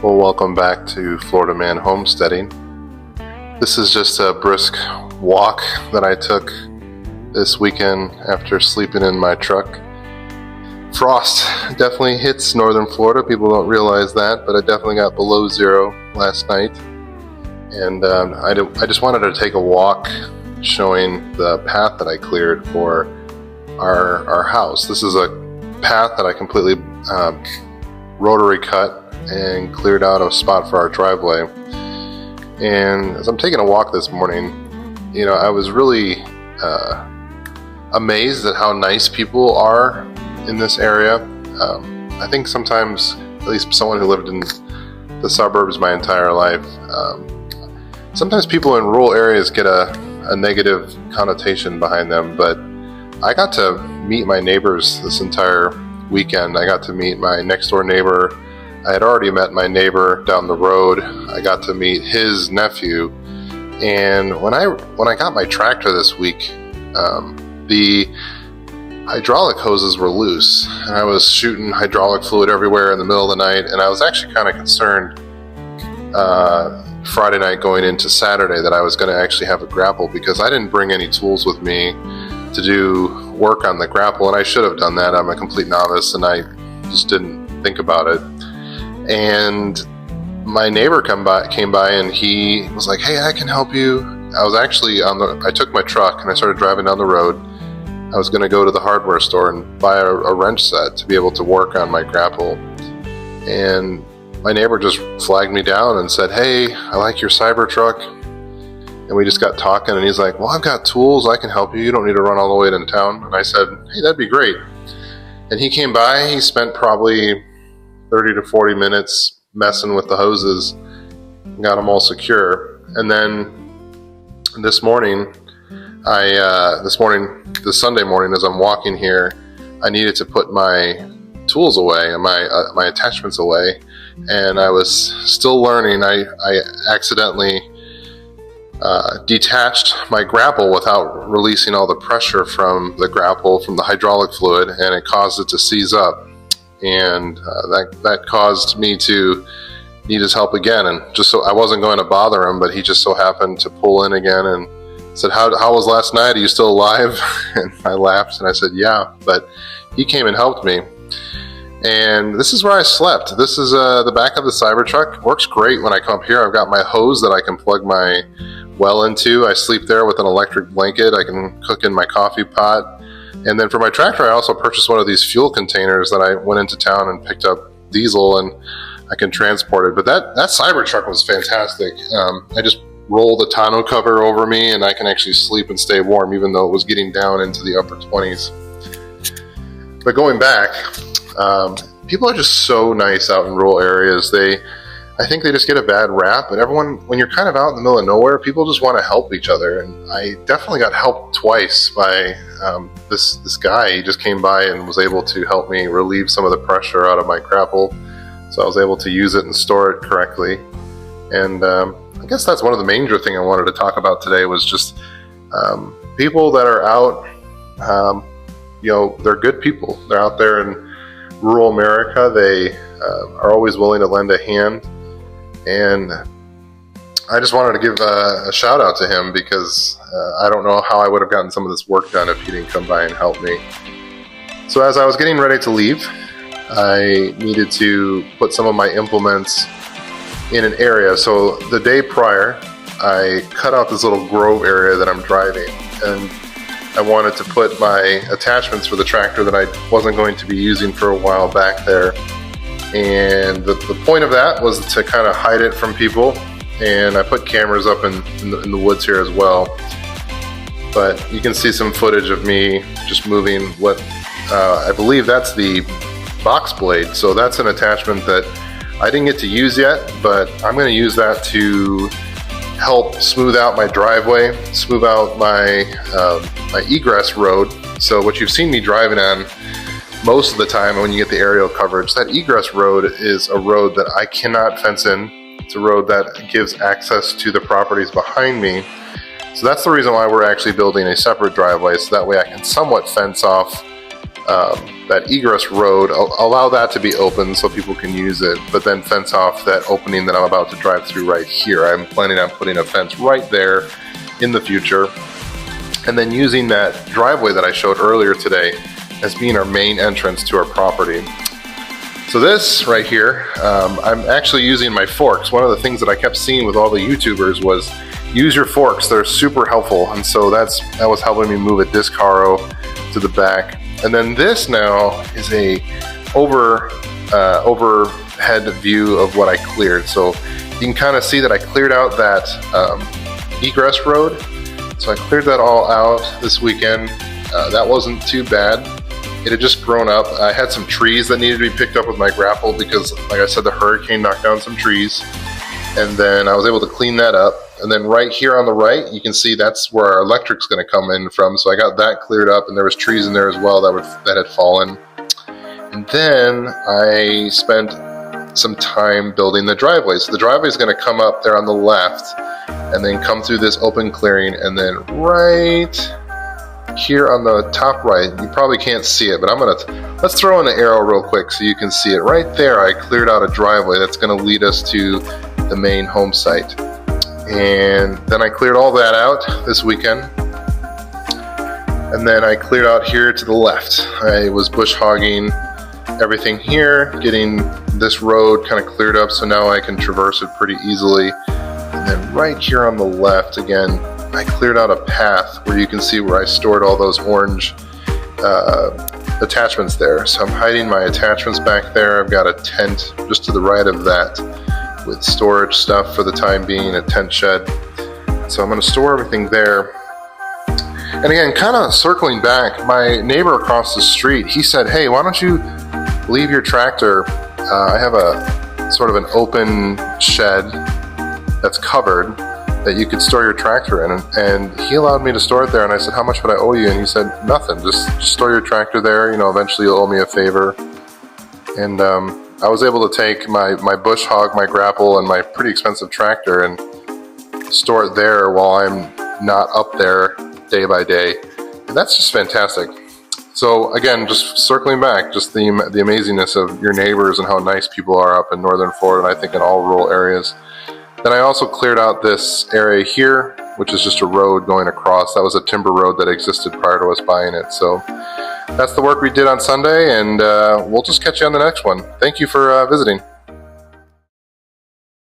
Well, welcome back to Florida Man Homesteading. This is just a brisk walk that I took this weekend after sleeping in my truck. Frost definitely hits northern Florida. People don't realize that, but it definitely got below zero last night. And I just wanted to take a walk showing the path that I cleared for our house. This is a path that I completely rotary cut and cleared out a spot for our driveway. And as I'm taking a walk this morning, I was really amazed at how nice people are in this area. I think sometimes, at least someone who lived in the suburbs my entire life, sometimes people in rural areas get a negative connotation behind them, but I got to meet my neighbors this entire weekend. I got to meet my next door neighbor. I had already met my neighbor down the road. I got to meet his nephew. And when I got my tractor this week, the hydraulic hoses were loose, and I was shooting hydraulic fluid everywhere in the middle of the night, and I was actually kind of concerned Friday night going into Saturday that I was going to actually have a grapple, because I didn't bring any tools with me to do work on the grapple, and I should have done that. I'm a complete novice and I just didn't think about it. And my neighbor came by and he was like, "Hey, I can help you." I was actually I took my truck and I started driving down the road. I was going to go to the hardware store and buy a wrench set to be able to work on my grapple. And my neighbor just flagged me down and said, "Hey, I like your Cybertruck." And we just got talking, and he's like, "Well, I've got tools, I can help you. You don't need to run all the way to town." And I said, "Hey, that'd be great." And he came by, he spent probably 30 to 40 minutes messing with the hoses and got them all secure. And then this Sunday morning, as I'm walking here, I needed to put my tools away and my attachments away. And I was still learning. I accidentally detached my grapple without releasing all the pressure from the grapple from the hydraulic fluid, and it caused it to seize up. And that caused me to need his help again. And just so I wasn't going to bother him, but he just so happened to pull in again and said, how was last night? Are you still alive?" And I laughed and I said, "Yeah." But he came and helped me. And this is where I slept. This is the back of the Cybertruck. Works great when I come up here. I've got my hose that I can plug my well into. I sleep there with an electric blanket. I can cook in my coffee pot. And then for my tractor, I also purchased one of these fuel containers that I went into town and picked up diesel, and I can transport it. But that Cybertruck was fantastic. I just roll the tonneau cover over me, and I can actually sleep and stay warm, even though it was getting down into the upper 20s. But going back, people are just so nice out in rural areas. I think they just get a bad rap, but everyone, when you're kind of out in the middle of nowhere, people just want to help each other. And I definitely got helped twice by this guy. He just came by and was able to help me relieve some of the pressure out of my grapple, so I was able to use it and store it correctly. And I guess that's one of the major things I wanted to talk about today was just people that are out. They're good people. They're out there in rural America. They are always willing to lend a hand. And I just wanted to give a shout out to him, because I don't know how I would have gotten some of this work done if he didn't come by and help me. So as I was getting ready to leave, I needed to put some of my implements in an area. So the day prior, I cut out this little grove area that I'm driving, and I wanted to put my attachments for the tractor that I wasn't going to be using for a while back there. And the point of that was to kind of hide it from people. And I put cameras up in the woods here as well. But you can see some footage of me just moving what I believe that's the box blade. So that's an attachment that I didn't get to use yet, but I'm going to use that to help smooth out my driveway, smooth out my egress road. So what you've seen me driving on most of the time when you get the aerial coverage, that egress road is a road that I cannot fence in. It's a road that gives access to the properties behind me. So that's the reason why we're actually building a separate driveway, so that way I can somewhat fence off that egress road, allow that to be open so people can use it, but then fence off that opening that I'm about to drive through right here. I'm planning on putting a fence right there in the future, and then using that driveway that I showed earlier today as being our main entrance to our property. So this right here, I'm actually using my forks. One of the things that I kept seeing with all the YouTubers was use your forks. They're super helpful, and so that was helping me move a disc harrow to the back. And then this now is a overhead view of what I cleared. So you can kind of see that I cleared out that egress road. So I cleared that all out this weekend. That wasn't too bad. It had just grown up. I had some trees that needed to be picked up with my grapple because, like I said, the hurricane knocked down some trees. And then I was able to clean that up. And then right here on the right, you can see that's where our electric's going to come in from. So I got that cleared up, and there was trees in there as well that had fallen. And then I spent some time building the driveway. So the driveway is going to come up there on the left, and then come through this open clearing, and then right here on the top right, you probably can't see it, but let's throw in an arrow real quick so you can see it. Right there, I cleared out a driveway that's going to lead us to the main home site. And then I cleared all that out this weekend. And then I cleared out here to the left. I was bush hogging everything here, getting this road kind of cleared up so now I can traverse it pretty easily. And then right here on the left, again, I cleared out a path where you can see where I stored all those orange attachments there. So I'm hiding my attachments back there. I've got a tent just to the right of that with storage stuff for the time being, a tent shed. So I'm going to store everything there. And again, kind of circling back, my neighbor across the street, he said, hey, why don't you leave your tractor? I have a sort of an open shed that's covered that you could store your tractor in, and he allowed me to store it there. And I said, how much would I owe you? And he said, nothing, just store your tractor there, eventually you'll owe me a favor. And I was able to take my bush hog, my grapple, and my pretty expensive tractor and store it there while I'm not up there day by day. And that's just fantastic. So again, just circling back, just the amazingness of your neighbors and how nice people are up in northern Florida, and I think in all rural areas. Then I also cleared out this area here, which is just a road going across. That was a timber road that existed prior to us buying it. So that's the work we did on Sunday, and we'll just catch you on the next one. Thank you for visiting.